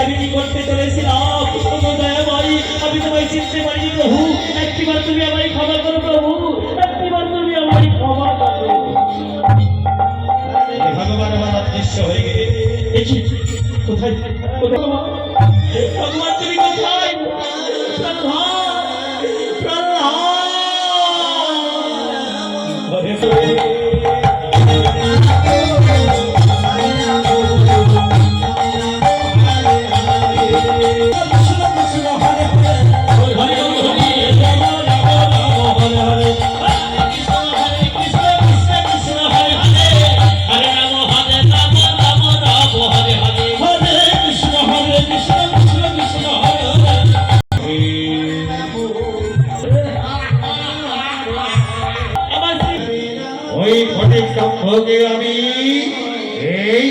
আমি কি করতে চলেছিলাম? দয়াময়, আমি তোমায় চিনতে পারিনি প্রভু। একটিবার তুমি আমায় ক্ষমা করো প্রভু, একটিবার তুমি আমায় ক্ষমা করো। ভগবান আমার অদৃশ্য হয়ে গেলে কোথায় কোথায় ভগবান, তুমি কোথায়? ওই ফটিক সম্পর্কে আমি এই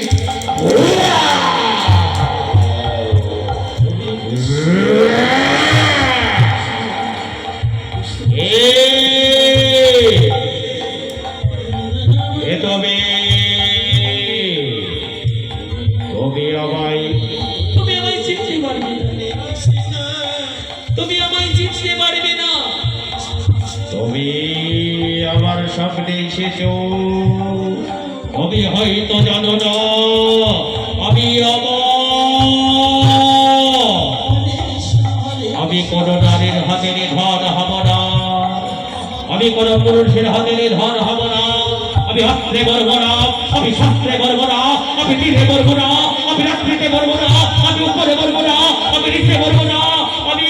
তুমি আমায় চিনতে পারবে না, তুমি আমায় চিনতে পারবে না। তুমি আমার স্বপ্নে এসেছ, তুমি হয়তো জানো না আমি আমি কোন নারীর হাতে নিধন হব না, আমি কোন পুরুষের হাতে নিধন হব না। আমি অস্ত্রে মরব না, আমি শস্ত্রে মরব না, আমি তীরে মরব না, আমি রাত্রিতে মরব না, আমি উপরে মরব না, আমি নিচে মরব না। আমি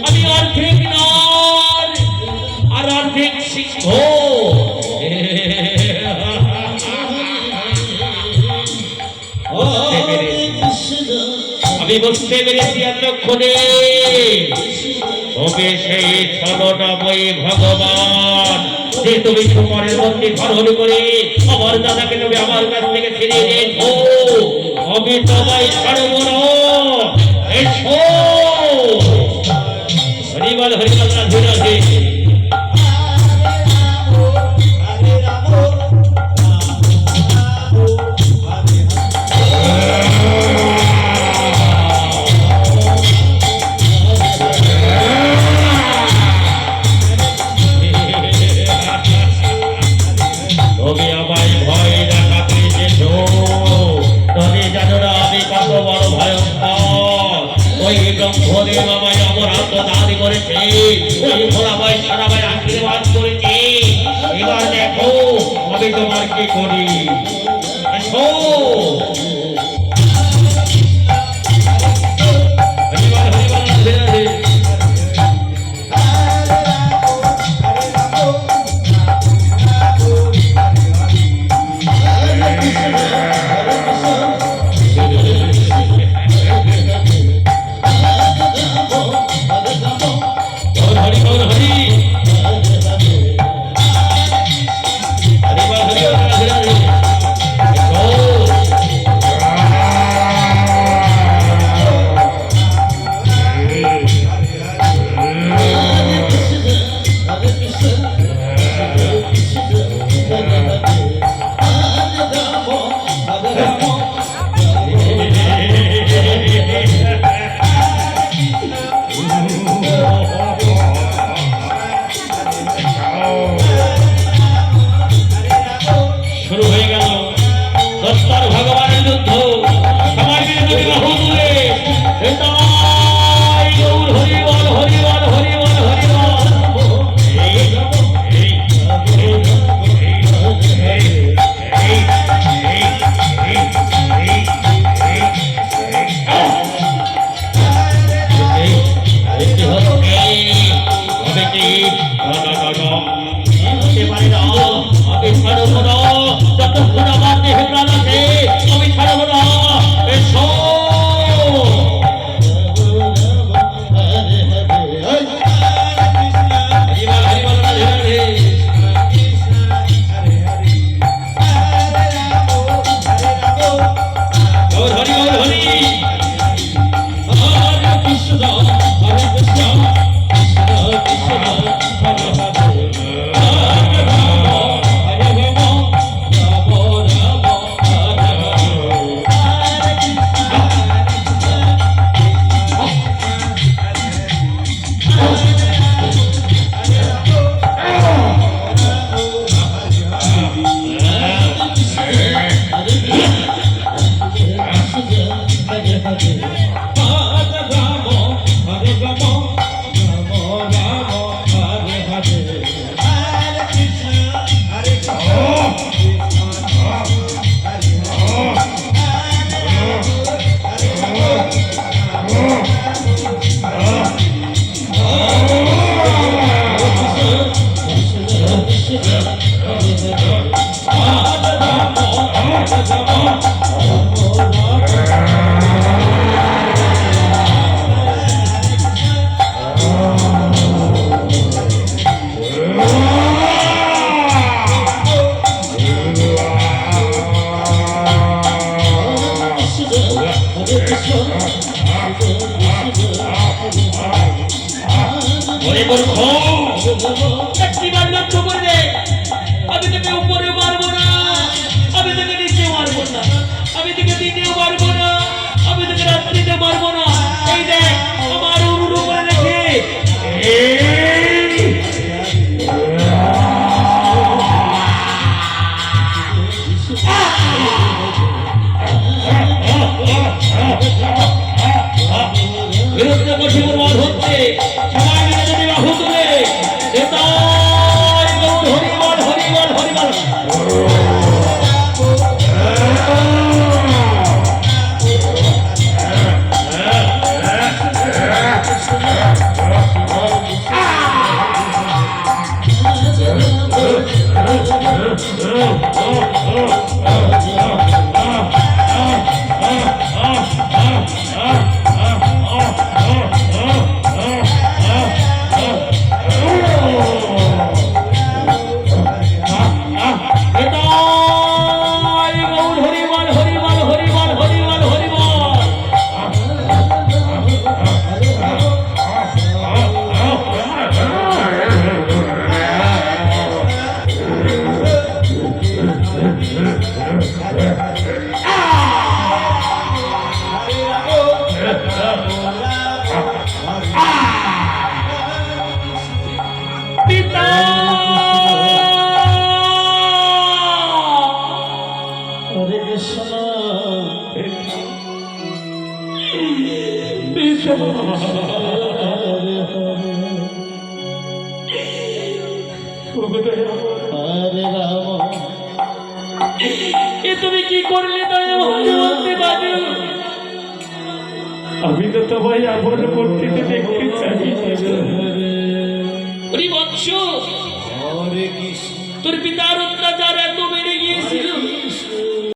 আমি অর্ধেক নর আর অর্ধেক সিংহ। আমি বুঝতে পেরেছি এতক্ষণে তবে সেই ছলনাময়ী ভগবান যে তুমি সুপরের মধ্যে ধরণ করে আমার দাদাকে তুমি আমার কাছ থেকে ফিরিয়ে দিয়েছো, আমি তোমায় ছাড়ব না। এসো হরিবল হরিবল রাধে রাধে। তুমি আমায় ভয় দেখাতে এসেছো, তুমি জানো না আমি কত বড় ভয়ঙ্কর। ওই ব্রহ্মদেব আমায় অপরাধ দাবি করেছে, ওই ভোলাবাই সারাবাই আশীর্বাদ করেছে। এবার দেখো আমি তোমার কি করি। এসো ওরে মূর্খ, একটিবার লক্ষ্য করে দে, আমি তোকে উপরে মারবো না, আমি তোকে নিচে মারবো না, আমি তোকে দিনেও মারবো না, আমি তোকে রাত্রিতে মারবো না। এই দেখ আমার উরুর উপরে রেখে বিরুদ্ধে বসে প্রমাণ হচ্ছে, সবাই মিলে যদি বাহু তুলে নেতাই গৌর হরিবল হরিবল হরিবল। নেতাই গৌর হরিবল হরিবল হরিবল হরিবল হরিবল। পিতা হরে কৃষ্ণ পিতা হরে রাম। এ তুমি কি করলে দয়াবন্দি বাজু? আমি তো তোমায় আমার মূর্তিতে দেখতে চাই। বৎস, তোর পিতার অত্যাচার